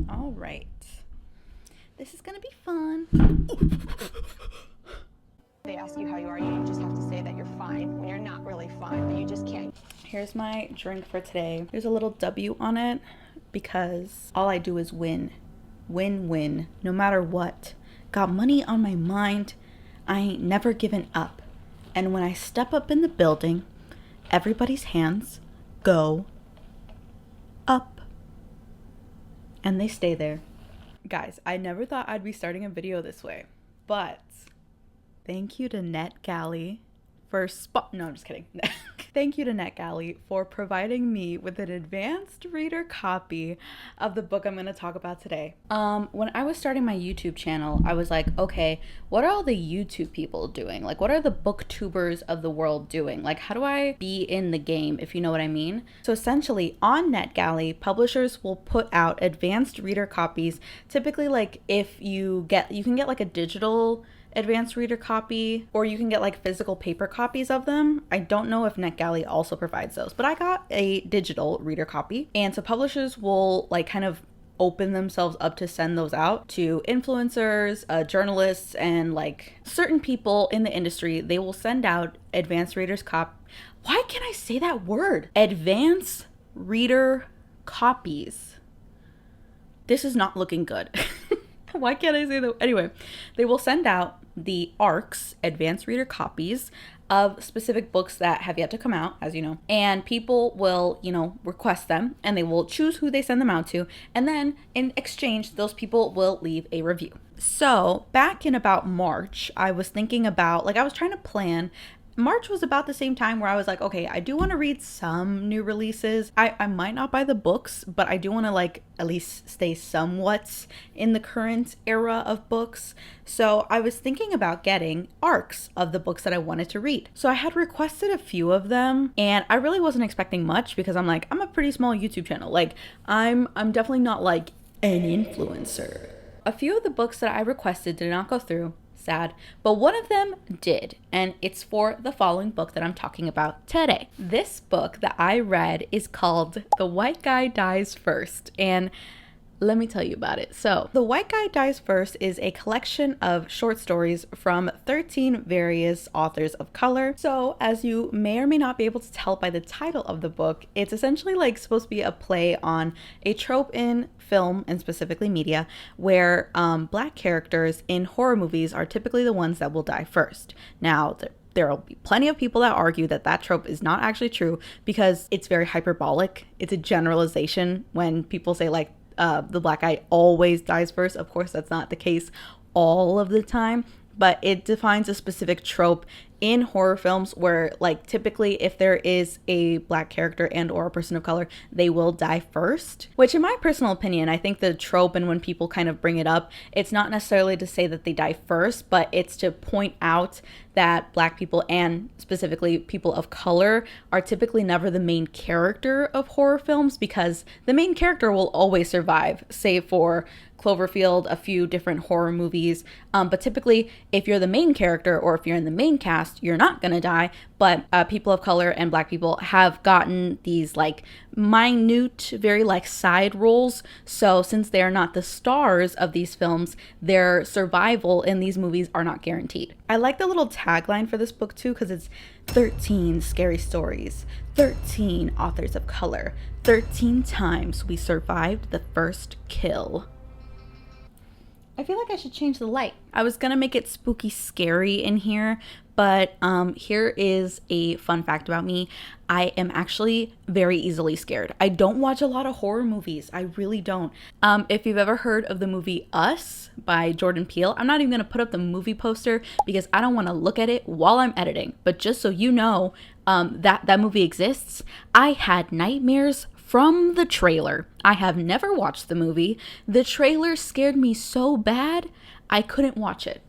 All right. This is gonna be fun. They ask you how you are, you just have to say that you're fine when you're not really fine, but you just can't. Here's my drink for today. There's a little W on it because all I do is win. Win, win, no matter what. Got money on my mind. I ain't never given up. And when I step up in the building, everybody's hands go up. And they stay there. Guys, I never thought I'd be starting a video this way, but thank you to NetGalley for no, I'm just kidding. Thank you to NetGalley for providing me with an advanced reader copy of the book I'm going to talk about today. When I was starting my YouTube channel, I was like, okay, what are all the YouTube people doing? Like, what are the booktubers of the world doing? Like, how do I be in the game, if you know what I mean? So essentially, on NetGalley, publishers will put out advanced reader copies. Typically, like, if you can get like a digital advanced reader copy, or you can get like physical paper copies of them. I don't know if NetGalley also provides those, but I got a digital reader copy. And so publishers will like kind of open themselves up to send those out to influencers, journalists, and like certain people in the industry. They will send out advanced readers why can't I say that word? Advanced reader copies. This is not looking good. Why can't I say that? Anyway, they will send out the ARCs, advanced reader copies of specific books that have yet to come out, as you know, and people will, request them, and they will choose who they send them out to, and then in exchange, those people will leave a review. So back in about March, I was thinking about, I was trying to plan. March was about the same time where I was like, okay, I do want to read some new releases. I might not buy the books, but I do want to at least stay somewhat in the current era of books. So I was thinking about getting ARCs of the books that I wanted to read. So I had requested a few of them, and I really wasn't expecting much because I'm a pretty small YouTube channel. I'm definitely not like an influencer. A few of the books that I requested did not go through. Sad, but one of them did, and it's for the following book that I'm talking about today. This book that I read is called The White Guy Dies First, and let me tell you about it. So, The White Guy Dies First is a collection of short stories from 13 various authors of color. So, as you may or may not be able to tell by the title of the book, it's essentially supposed to be a play on a trope in film and specifically media where Black characters in horror movies are typically the ones that will die first. Now, there will be plenty of people that argue that that trope is not actually true because it's very hyperbolic. It's a generalization when people say the Black guy always dies first. Of course, that's not the case all of the time, but it defines a specific trope in horror films where typically if there is a Black character and or a person of color, they will die first, which in my personal opinion, I think the trope, and when people kind of bring it up, it's not necessarily to say that they die first, but it's to point out that Black people and specifically people of color are typically never the main character of horror films because the main character will always survive, save for Cloverfield, a few different horror movies. But typically, if you're the main character or if you're in the main cast, you're not gonna die. But people of color and Black people have gotten these minute, very side roles. So since they are not the stars of these films, their survival in these movies are not guaranteed. I like the little tagline for this book too, because it's 13 scary stories, 13 authors of color, 13 times we survived the first kill. I feel like I should change the light. I was gonna make it spooky scary in here, but here is a fun fact about me. I am actually very easily scared. I don't watch a lot of horror movies. I really don't. If you've ever heard of the movie Us by Jordan Peele, I'm not even gonna put up the movie poster because I don't wanna look at it while I'm editing. But just so you know, that movie exists. I had nightmares from the trailer. I have never watched the movie. The trailer scared me so bad, I couldn't watch it.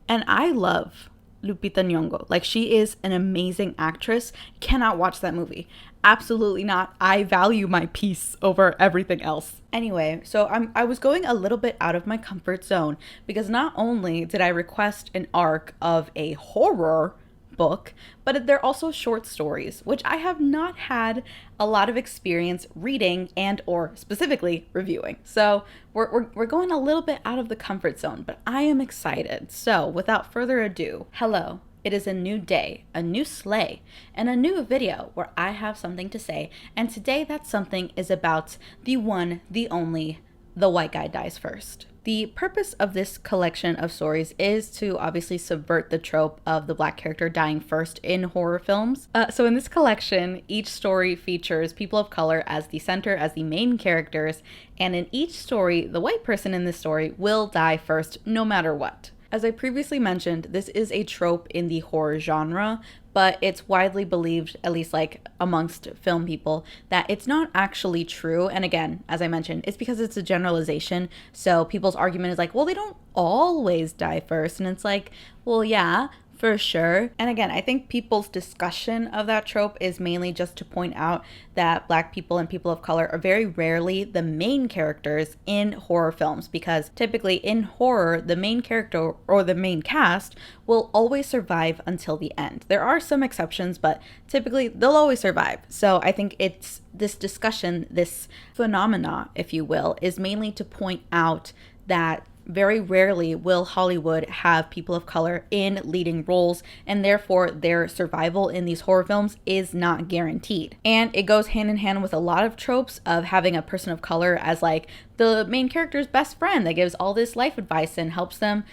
And I love Lupita Nyong'o. She is an amazing actress. Cannot watch that movie. Absolutely not. I value my peace over everything else. Anyway, so I was going a little bit out of my comfort zone because not only did I request an arc of a horror book, but they're also short stories, which I have not had a lot of experience reading and or specifically reviewing. So we're going a little bit out of the comfort zone, but I am excited. So without further ado, hello. It is a new day, a new sleigh, and a new video where I have something to say. And today that something is about the one, the only, the white guy dies first. The purpose of this collection of stories is to obviously subvert the trope of the black character dying first in horror films. So in this collection, each story features people of color as the center, as the main characters, and in each story, the white person in this story will die first no matter what. As I previously mentioned, this is a trope in the horror genre, but it's widely believed, at least like amongst film people, that it's not actually true. And again, as I mentioned, it's because it's a generalization. So people's argument is like, well, they don't always die first. And it's like, well, yeah, for sure. And again, I think people's discussion of that trope is mainly just to point out that black people and people of color are very rarely the main characters in horror films, because typically in horror, the main character or the main cast will always survive until the end. There are some exceptions, but typically they'll always survive. So I think it's this discussion, this phenomena, if you will, is mainly to point out that very rarely will Hollywood have people of color in leading roles, and therefore their survival in these horror films is not guaranteed. And it goes hand in hand with a lot of tropes of having a person of color as like the main character's best friend that gives all this life advice and helps them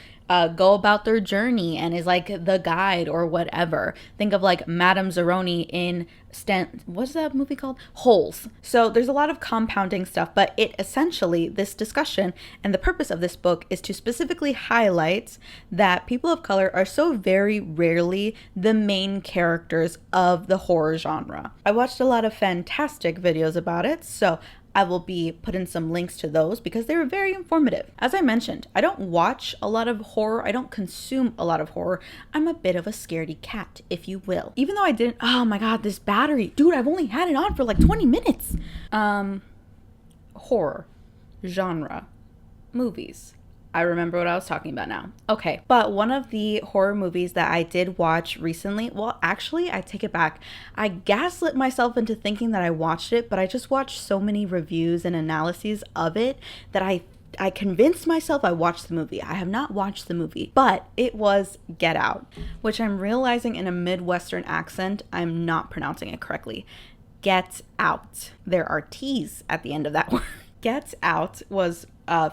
go about their journey and is like the guide or whatever. Think of like Madame Zeroni in what's that movie called? Holes. So there's a lot of compounding stuff, but it essentially, this discussion and the purpose of this book is to specifically highlight that people of color are so very rarely the main characters of the horror genre. I watched a lot of fantastic videos about it, so I will be putting some links to those because they were very informative. As I mentioned, I don't watch a lot of horror. I don't consume a lot of horror. I'm a bit of a scaredy cat, if you will. Even though I didn't, oh my God, this battery. Dude, I've only had it on for like 20 minutes. Horror, genre, movies. I remember what I was talking about now. Okay, but one of the horror movies that I did watch recently, well, actually, I take it back. I gaslit myself into thinking that I watched it, but I just watched so many reviews and analyses of it that I convinced myself I watched the movie. I have not watched the movie, but it was Get Out, which I'm realizing in a Midwestern accent, I'm not pronouncing it correctly. Get Out. There are T's at the end of that word. Get Out was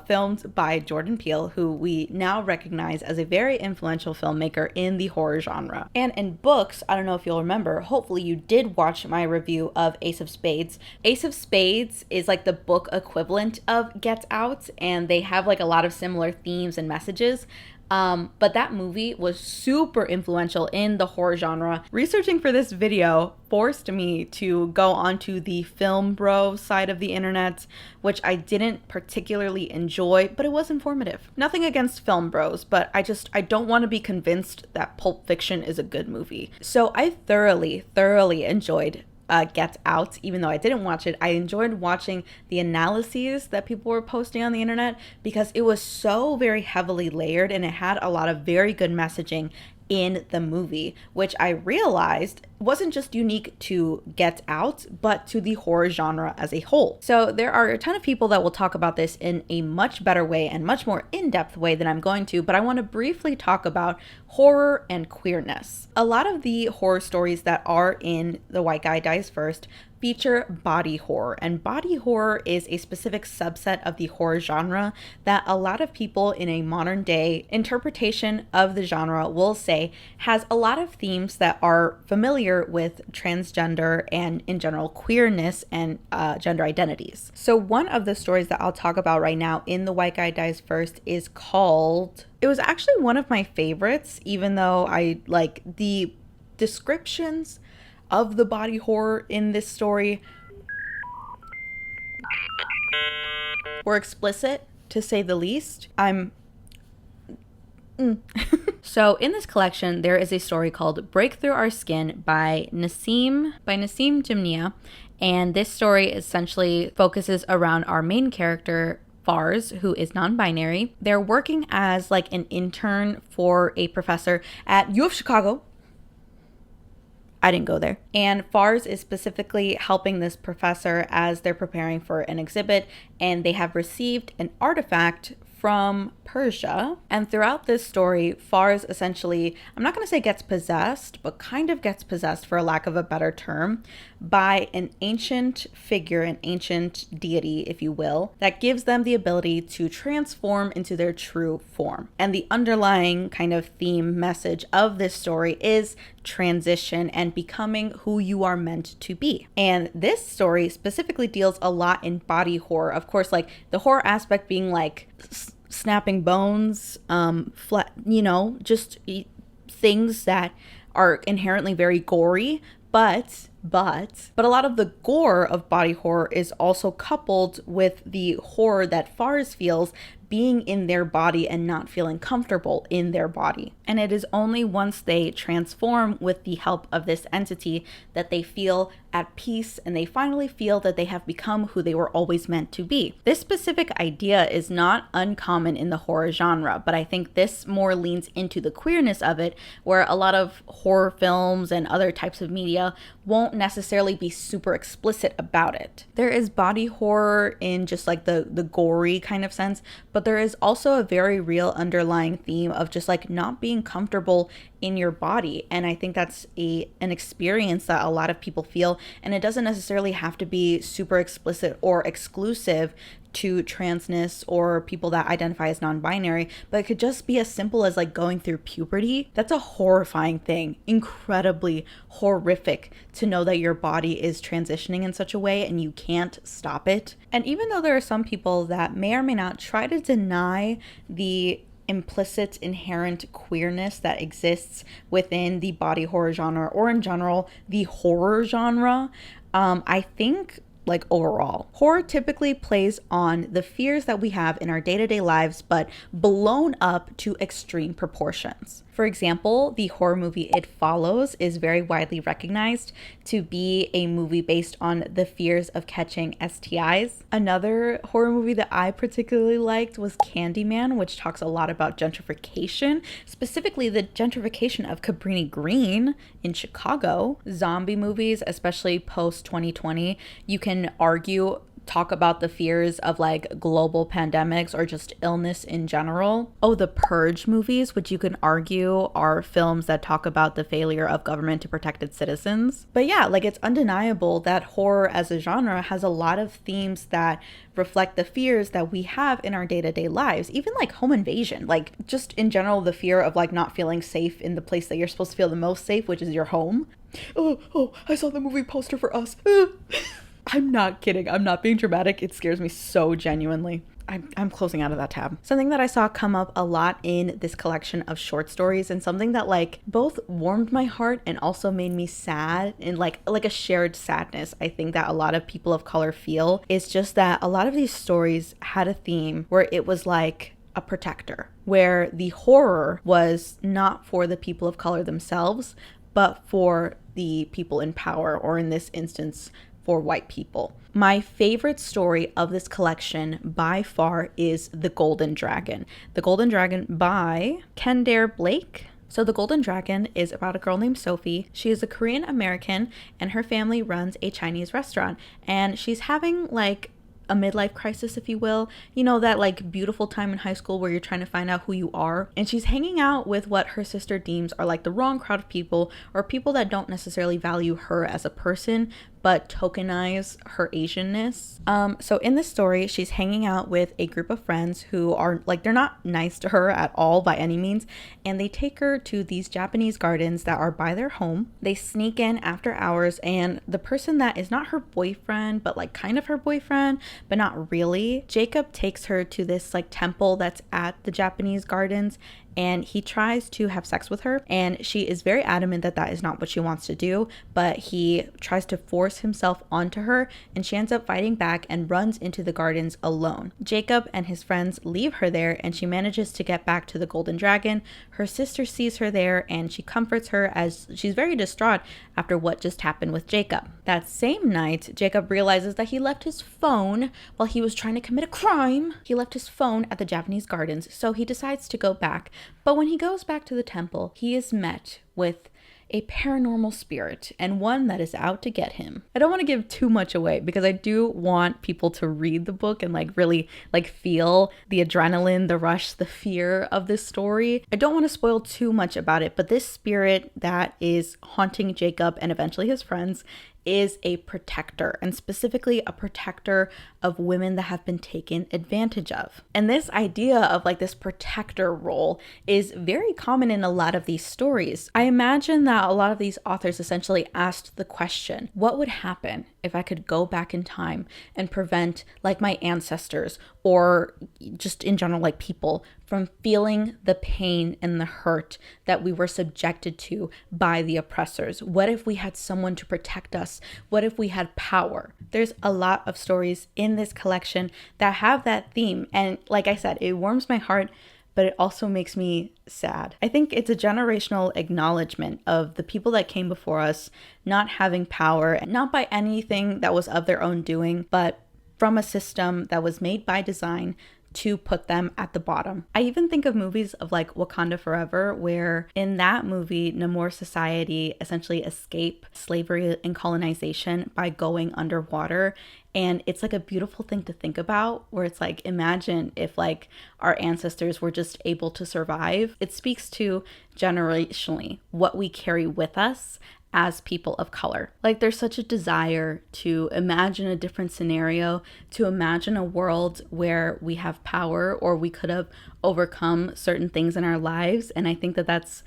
filmed by Jordan Peele, who we now recognize as a very influential filmmaker in the horror genre. And in books, I don't know if you'll remember, hopefully you did watch my review of Ace of Spades. Ace of Spades is like the book equivalent of Get Out, and they have like a lot of similar themes and messages. But that movie was super influential in the horror genre. Researching for this video forced me to go onto the film bro side of the internet, which I didn't particularly enjoy, but it was informative. Nothing against film bros, but I don't want to be convinced that Pulp Fiction is a good movie. So I thoroughly enjoyed Get Out. Even though I didn't watch it, I enjoyed watching the analyses that people were posting on the internet because it was so very heavily layered and it had a lot of very good messaging in the movie, which I realized wasn't just unique to Get Out, but to the horror genre as a whole. So there are a ton of people that will talk about this in a much better way and much more in-depth way than I'm going to, but I want to briefly talk about horror and queerness. A lot of the horror stories that are in The White Guy Dies First feature body horror, and body horror is a specific subset of the horror genre that a lot of people in a modern day interpretation of the genre will say has a lot of themes that are familiar with transgender and in general queerness and gender identities. So one of the stories that I'll talk about right now in The White Guy Dies First is called, it was actually one of my favorites, even though I like the descriptions of the body horror in this story were explicit, to say the least. So in this collection, there is a story called Break Through Our Skin by Nassim Jimnia, and this story essentially focuses around our main character, Fars, who is non-binary. They're working as like an intern for a professor at U of Chicago. I didn't go there. And Fars is specifically helping this professor as they're preparing for an exhibit, and they have received an artifact from Persia. And throughout this story, Fars essentially, I'm not going to say gets possessed, but kind of gets possessed, for a lack of a better term, by an ancient figure, an ancient deity, if you will, that gives them the ability to transform into their true form. And the underlying kind of theme message of this story is transition and becoming who you are meant to be. And this story specifically deals a lot in body horror. Of course, like the horror aspect being like snapping bones, flat, just things that are inherently very gory, but a lot of the gore of body horror is also coupled with the horror that Fars feels being in their body and not feeling comfortable in their body. And it is only once they transform with the help of this entity that they feel at peace and they finally feel that they have become who they were always meant to be. This specific idea is not uncommon in the horror genre, but I think this more leans into the queerness of it, where a lot of horror films and other types of media won't necessarily be super explicit about it. There is body horror in just like the gory kind of sense, but there is also a very real underlying theme of just like not being comfortable in your body. And I think that's an experience that a lot of people feel, and it doesn't necessarily have to be super explicit or exclusive to transness or people that identify as non-binary, but it could just be as simple as like going through puberty. That's a horrifying thing, incredibly horrific to know that your body is transitioning in such a way and you can't stop it. And even though there are some people that may or may not try to deny the implicit inherent queerness that exists within the body horror genre, or in general the horror genre, I think like overall, horror typically plays on the fears that we have in our day-to-day lives, but blown up to extreme proportions. For example, the horror movie It Follows is very widely recognized to be a movie based on the fears of catching STIs. Another horror movie that I particularly liked was Candyman, which talks a lot about gentrification, specifically the gentrification of Cabrini Green in Chicago. Zombie movies, especially post-2020, you can talk about the fears of like global pandemics or just illness in general. Oh, the Purge movies, which you can argue are films that talk about the failure of government to protect its citizens. But yeah, like it's undeniable that horror as a genre has a lot of themes that reflect the fears that we have in our day-to-day lives, even like home invasion, like just in general, the fear of like not feeling safe in the place that you're supposed to feel the most safe, which is your home. Oh, I saw the movie poster for Us. I'm not kidding. I'm not being dramatic. It scares me so genuinely. I'm closing out of that tab. Something that I saw come up a lot in this collection of short stories, and something that like both warmed my heart and also made me sad, and like a shared sadness I think that a lot of people of color feel, is just that a lot of these stories had a theme where it was like a protector, where the horror was not for the people of color themselves, but for the people in power, or in this instance, for white people. My favorite story of this collection by far is The Golden Dragon. The Golden Dragon by Kendare Blake. So The Golden Dragon is about a girl named Sophie. She is a Korean American and her family runs a Chinese restaurant, and she's having like a midlife crisis, if you will, that like beautiful time in high school where you're trying to find out who you are. And she's hanging out with what her sister deems are like the wrong crowd of people, or people that don't necessarily value her as a person, but tokenize her Asianness. So in this story, she's hanging out with a group of friends who are like, they're not nice to her at all by any means. And they take her to these Japanese gardens that are by their home. They sneak in after hours, and the person that is not her boyfriend, but like kind of her boyfriend, but not really, Jacob takes her to this like temple that's at the Japanese gardens, and he tries to have sex with her, and she is very adamant that that is not what she wants to do, but he tries to force himself onto her, and she ends up fighting back and runs into the gardens alone. Jacob and his friends leave her there, and she manages to get back to the Golden Dragon. Her sister sees her there, and she comforts her as she's very distraught after what just happened with Jacob. That same night, Jacob realizes that he left his phone while he was trying to commit a crime. He left his phone at the Japanese gardens, so he decides to go back. But when he goes back to the temple, he is met with a paranormal spirit and one that is out to get him. I don't want to give too much away because I do want people to read the book and like really like feel the adrenaline, the rush, the fear of this story. I don't want to spoil too much about it, but this spirit that is haunting Jacob and eventually his friends is a protector, and specifically a protector of women that have been taken advantage of. And this idea of like this protector role is very common in a lot of these stories. I imagine that a lot of these authors essentially asked the question, what would happen if I could go back in time and prevent like my ancestors or just in general like people from feeling the pain and the hurt that we were subjected to by the oppressors? What if we had someone to protect us? What if we had power? There's a lot of stories in this collection that have that theme. And like I said, it warms my heart, but it also makes me sad. I think it's a generational acknowledgement of the people that came before us not having power, not by anything that was of their own doing, but from a system that was made by design to put them at the bottom. I even think of movies of like Wakanda Forever, where in that movie, Namor society essentially escape slavery and colonization by going underwater. And it's like a beautiful thing to think about, where it's like, imagine if like our ancestors were just able to survive. It speaks to generationally what we carry with us as people of color. Like there's such a desire to imagine a different scenario, to imagine a world where we have power or we could have overcome certain things in our lives. And I think that that's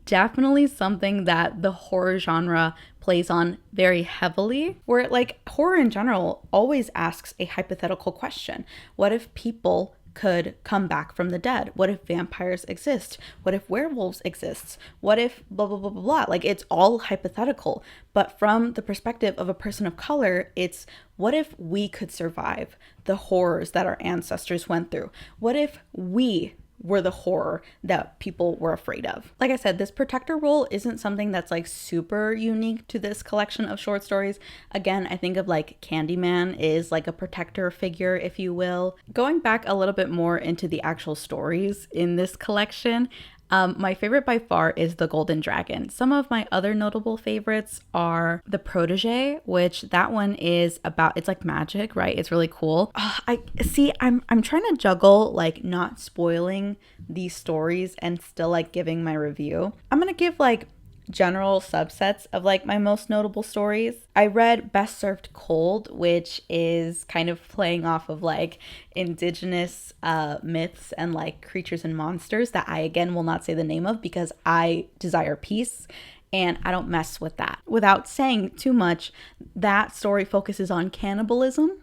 definitely something that the horror genre plays on very heavily, where like horror in general always asks a hypothetical question. What if people could come back from the dead? What if vampires exist? What if werewolves exist? What if blah, blah, blah, blah, blah? Like it's all hypothetical. But from the perspective of a person of color, it's what if we could survive the horrors that our ancestors went through? What if we were the horror that people were afraid of? Like I said, this protector role isn't something that's like super unique to this collection of short stories. Again, I think of like Candyman is like a protector figure, if you will. Going back a little bit more into the actual stories in this collection, my favorite by far is The Golden Dragon. Some of my other notable favorites are The Protege, which that one is about, it's like magic, right? It's really cool. I'm trying to juggle like not spoiling these stories and still like giving my review. I'm gonna give like general subsets of like my most notable stories. I read Best Served Cold, which is kind of playing off of like indigenous myths and like creatures and monsters that I again will not say the name of because I desire peace and I don't mess with that. Without saying too much, that story focuses on cannibalism.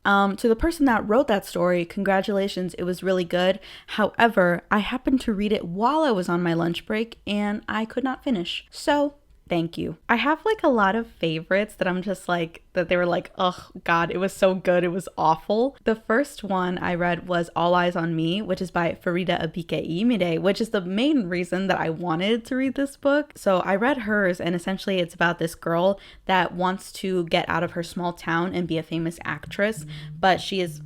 To the person that wrote that story, congratulations, it was really good. However, I happened to read it while I was on my lunch break and I could not finish. So thank you. I have like a lot of favorites that I'm just like, that they were like, oh God, it was so good. It was awful. The first one I read was All Eyes on Me, which is by HAIFIAJBEIAHBD, which is the main reason that I wanted to read this book. So I read hers, and essentially it's about this girl that wants to get out of her small town and be a famous actress, but she is...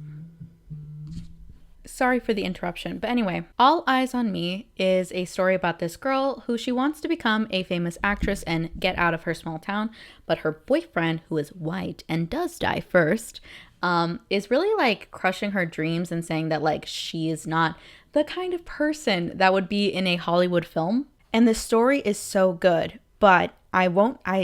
Sorry for the interruption. But anyway, All Eyes on Me is a story about this girl who she wants to become a famous actress and get out of her small town. But her boyfriend, who is white and does die first, is really like crushing her dreams and saying that like she is not the kind of person that would be in a Hollywood film. And the story is so good, but I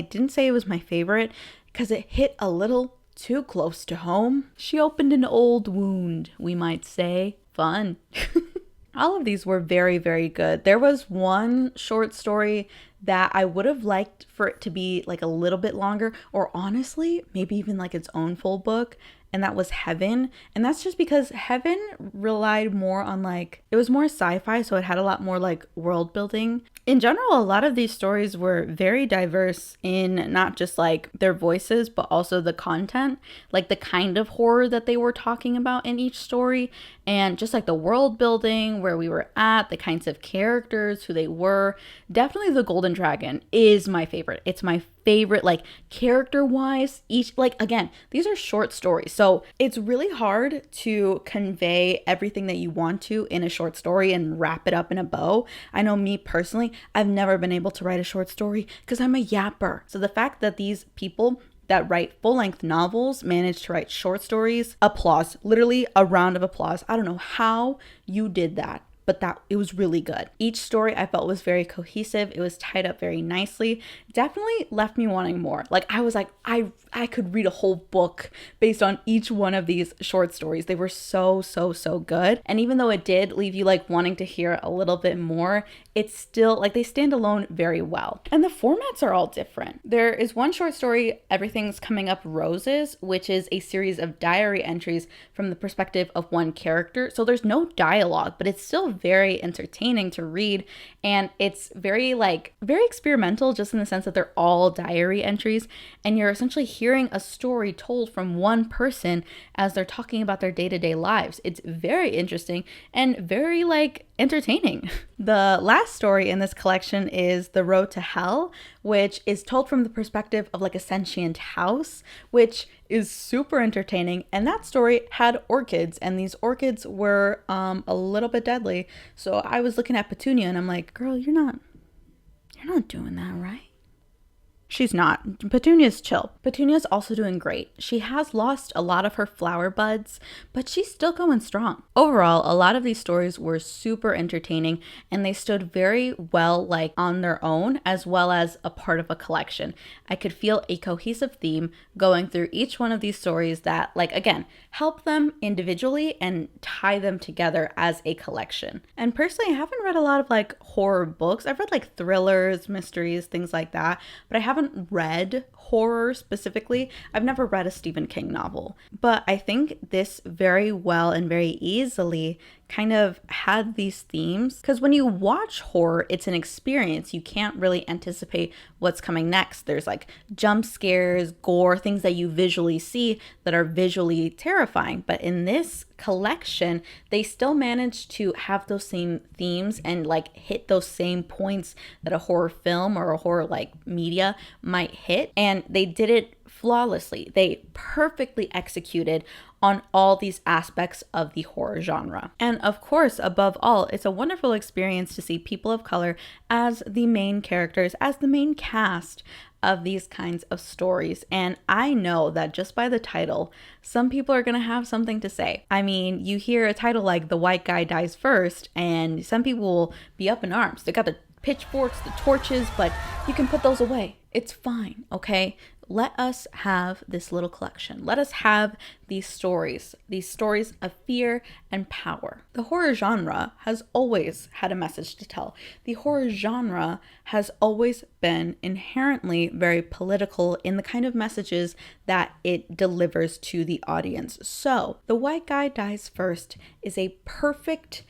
didn't say it was my favorite because it hit a little too close to home. She opened an old wound, we might say. Fun. All of these were very, very good. There was one short story that I would have liked for it to be like a little bit longer, or honestly, maybe even like its own full book. And that was Heaven. And that's just because Heaven relied more on like, it was more sci-fi, so it had a lot more like world building. In general, a lot of these stories were very diverse in not just like their voices, but also the content, like the kind of horror that they were talking about in each story, and just like the world building, where we were at, the kinds of characters, who they were. Definitely The Golden Dragon is my favorite. It's my favorite, like character wise, each, like, again, these are short stories, so it's really hard to convey everything that you want to in a short story and wrap it up in a bow. I know me personally, I've never been able to write a short story because I'm a yapper. So the fact that these people that write full-length novels manage to write short stories, applause, literally a round of applause. I don't know how you did that, but that it was really good. Each story I felt was very cohesive. It was tied up very nicely. Definitely left me wanting more. Like I was like, I could read a whole book based on each one of these short stories. They were so good. And even though it did leave you like wanting to hear a little bit more, it's still like they stand alone very well. And the formats are all different. There is one short story, Everything's Coming Up Roses, which is a series of diary entries from the perspective of one character. So there's no dialogue, but it's still very entertaining to read, and it's very experimental, just in the sense that they're all diary entries and you're essentially hearing a story told from one person as they're talking about their day-to-day lives. It's very interesting and very entertaining. The last story in this collection is The Road to Hell, which is told from the perspective of a sentient house, which is super entertaining. And that story had orchids, and these orchids were a little bit deadly. So I was looking at Petunia and I'm like, girl, you're not doing that, right? She's not. Petunia's chill. Petunia's also doing great. She has lost a lot of her flower buds, but she's still going strong. Overall, a lot of these stories were super entertaining, and they stood very well on their own, as well as a part of a collection. I could feel a cohesive theme going through each one of these stories that, again, help them individually and tie them together as a collection. And personally, I haven't read a lot of horror books. I've read thrillers, mysteries, things like that, but I haven't read horror specifically. I've never read a Stephen King novel, but I think this very well and very easily kind of had these themes, because when you watch horror, it's an experience. You can't really anticipate what's coming next. There's jump scares, gore, things that you visually see that are visually terrifying. But in this collection, they still managed to have those same themes and hit those same points that a horror film or a horror media might hit. And they did it flawlessly. They perfectly executed on all these aspects of the horror genre. And of course, above all, it's a wonderful experience to see people of color as the main characters, as the main cast of these kinds of stories. And I know that just by the title, some people are going to have something to say. I mean, you hear a title like The White Guy Dies First, and some people will be up in arms. They got the pitchforks, the torches, but you can put those away. It's fine, okay? Let us have this little collection. Let us have these stories of fear and power. The horror genre has always had a message to tell. The horror genre has always been inherently very political in the kind of messages that it delivers to the audience. So, The White Guy Dies First is a perfect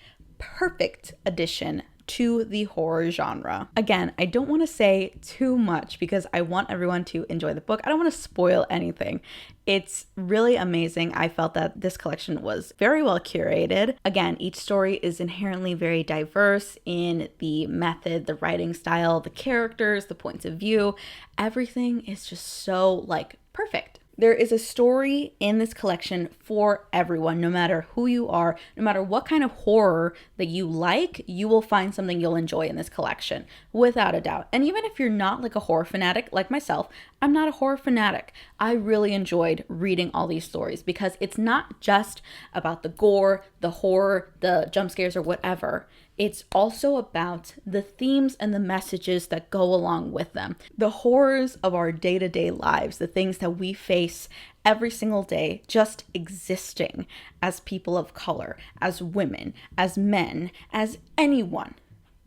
addition to the horror genre. Again, I don't want to say too much because I want everyone to enjoy the book. I don't want to spoil anything. It's really amazing. I felt that this collection was very well curated. Again, each story is inherently very diverse in the method, the writing style, the characters, the points of view. Everything is just so perfect. There is a story in this collection for everyone, no matter who you are, no matter what kind of horror that you like, you will find something you'll enjoy in this collection, without a doubt. And even if you're not a horror fanatic like myself, I'm not a horror fanatic. I really enjoyed reading all these stories because it's not just about the gore, the horror, the jump scares, or whatever. It's also about the themes and the messages that go along with them. The horrors of our day-to-day lives, the things that we face every single day, just existing as people of color, as women, as men, as anyone.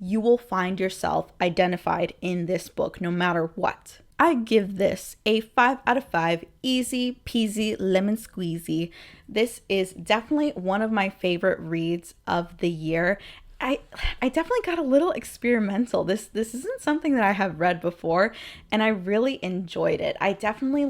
You will find yourself identified in this book no matter what. I give this a 5 out of 5, easy peasy lemon squeezy. This is definitely one of my favorite reads of the year. I definitely got a little experimental. This isn't something that I have read before, and I really enjoyed it. I definitely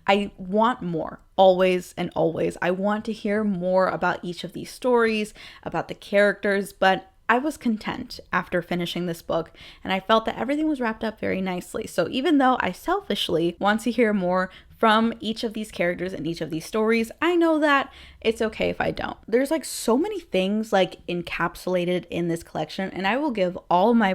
I want more, always and always. I want to hear more about each of these stories, about the characters, but I was content after finishing this book, and I felt that everything was wrapped up very nicely. So even though I selfishly want to hear more from each of these characters and each of these stories, I know that it's okay if I don't. There's like so many things like encapsulated in this collection, and I will give all my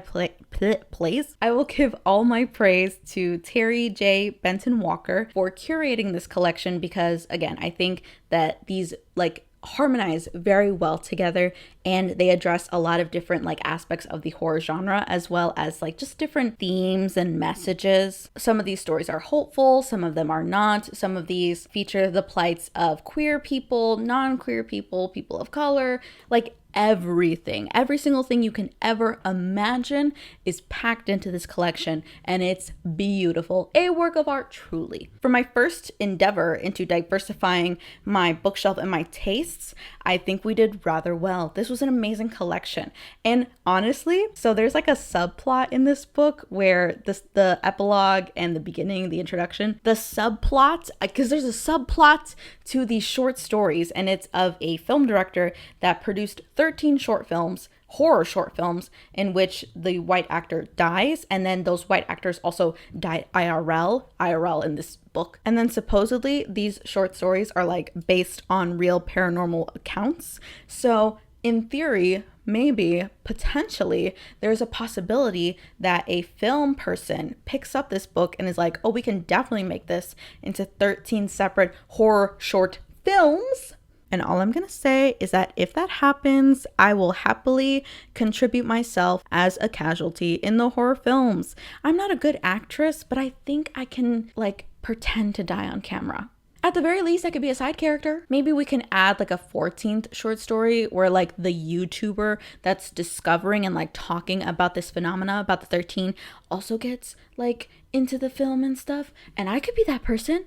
I will give all my praise to Terry J. Benton-Walker for curating this collection, because again, I think that these like harmonize very well together, and they address a lot of different like aspects of the horror genre, as well as like just different themes and messages. Some of these stories are hopeful, some of them are not. Some of these feature the plights of queer people, non-queer people, people of color, like everything. Every single thing you can ever imagine is packed into this collection, and it's beautiful. A work of art, truly. For my first endeavor into diversifying my bookshelf and my tastes, I think we did rather well. This was an amazing collection. And honestly, so there's like a subplot in this book where the epilogue and the beginning, the introduction, the subplot, because there's a subplot to these short stories, and it's of a film director that produced 13 short films, horror short films, in which the white actor dies, and then those white actors also die IRL in this book. And then supposedly these short stories are like based on real paranormal accounts. So in theory, maybe, potentially, there's a possibility that a film person picks up this book and is like, oh, we can definitely make this into 13 separate horror short films. And all I'm gonna say is that if that happens, I will happily contribute myself as a casualty in the horror films. I'm not a good actress, but I think I can like pretend to die on camera. At the very least, I could be a side character. Maybe we can add like a 14th short story where like the YouTuber that's discovering and like talking about this phenomena, about the 13, also gets like into the film and stuff. And I could be that person.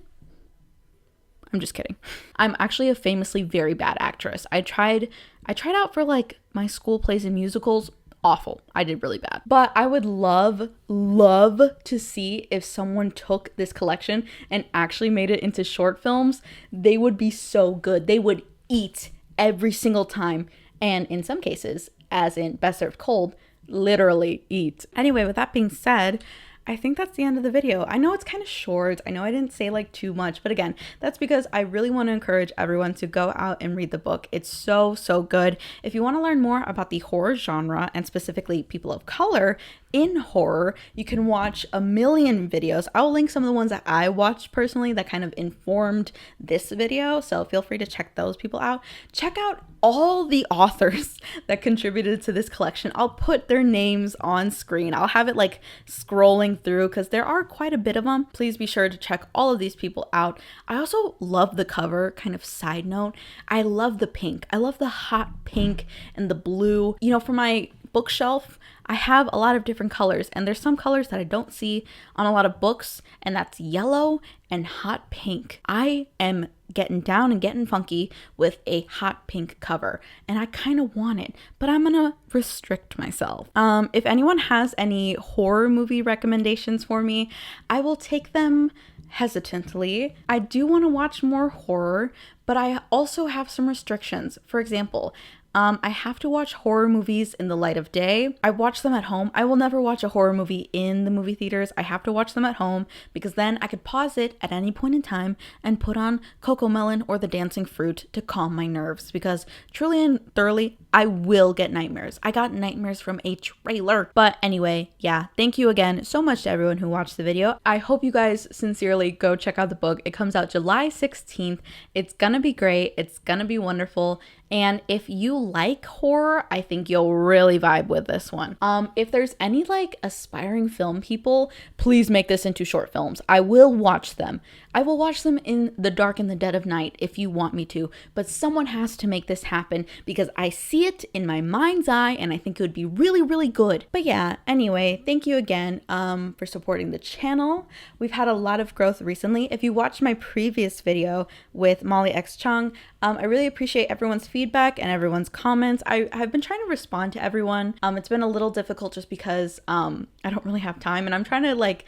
I'm just kidding. I'm actually a famously very bad actress. I tried out for like my school plays and musicals. Awful. I did really bad. But I would love to see if someone took this collection and actually made it into short films. They would be so good. They would eat every single time. And in some cases, as in Best Served Cold, literally eat. Anyway, with that being said, I think that's the end of the video. I know it's kind of short. I know I didn't say like too much, but again, that's because I really want to encourage everyone to go out and read the book. It's so good. If you want to learn more about the horror genre and specifically people of color in horror, you can watch a million videos. I'll link some of the ones that I watched personally that kind of informed this video, so feel free to check those people out. Check out all the authors that contributed to this collection. I'll put their names on screen. I'll have it like scrolling through because there are quite a bit of them. Please be sure to check all of these people out. I also love the cover, kind of side note. I love the pink. I love the hot pink and the blue. You know, for my bookshelf, I have a lot of different colors, and there's some colors that I don't see on a lot of books, and that's yellow and hot pink. I am getting down and getting funky with a hot pink cover, and I kind of want it, but I'm gonna restrict myself. If anyone has any horror movie recommendations for me, I will take them hesitantly. I do want to watch more horror, but I also have some restrictions. For example, I have to watch horror movies in the light of day. I watch them at home. I will never watch a horror movie in the movie theaters. I have to watch them at home because then I could pause it at any point in time and put on Cocomelon or The Dancing Fruit to calm my nerves, because truly and thoroughly, I will get nightmares. I got nightmares from a trailer. But anyway, yeah, thank you again so much to everyone who watched the video. I hope you guys sincerely go check out the book. It comes out July 16th. It's gonna be great. It's gonna be wonderful. And if you like horror, I think you'll really vibe with this one. If there's any like aspiring film people, please make this into short films. I will watch them. I will watch them in the dark and the dead of night if you want me to, but someone has to make this happen because I see it in my mind's eye and I think it would be really good. But yeah, anyway, thank you again for supporting the channel. We've had a lot of growth recently. If you watched my previous video with Molly X Chung, I really appreciate everyone's feedback and everyone's comments. I've been trying to respond to everyone. It's been a little difficult just because I don't really have time, and I'm trying to like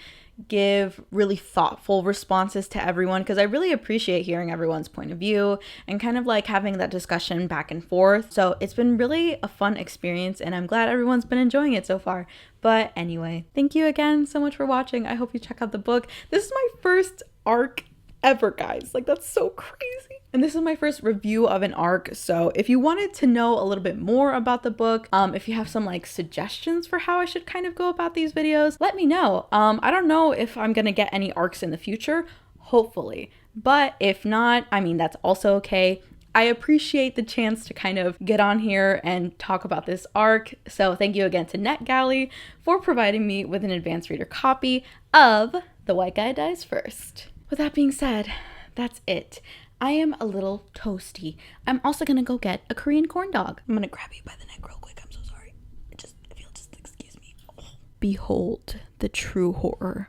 give really thoughtful responses to everyone because I really appreciate hearing everyone's point of view and kind of like having that discussion back and forth. So it's been really a fun experience and I'm glad everyone's been enjoying it so far. But anyway, thank you again so much for watching. I hope you check out the book. This is my first arc ever, guys. Like, that's so crazy. And this is my first review of an arc. So if you wanted to know a little bit more about the book, if you have some like suggestions for how I should kind of go about these videos, let me know. I don't know if I'm gonna get any arcs in the future, hopefully. But if not, I mean, that's also okay. I appreciate the chance to kind of get on here and talk about this arc. So thank you again to NetGalley for providing me with an advanced reader copy of The White Guy Dies First. With that being said, that's it. I am a little toasty. I'm also gonna go get a Korean corn dog. I'm gonna grab you by the neck real quick. I'm so sorry. If you'll just excuse me. Oh. Behold the true horror.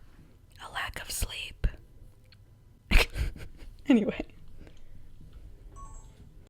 A lack of sleep. Anyway.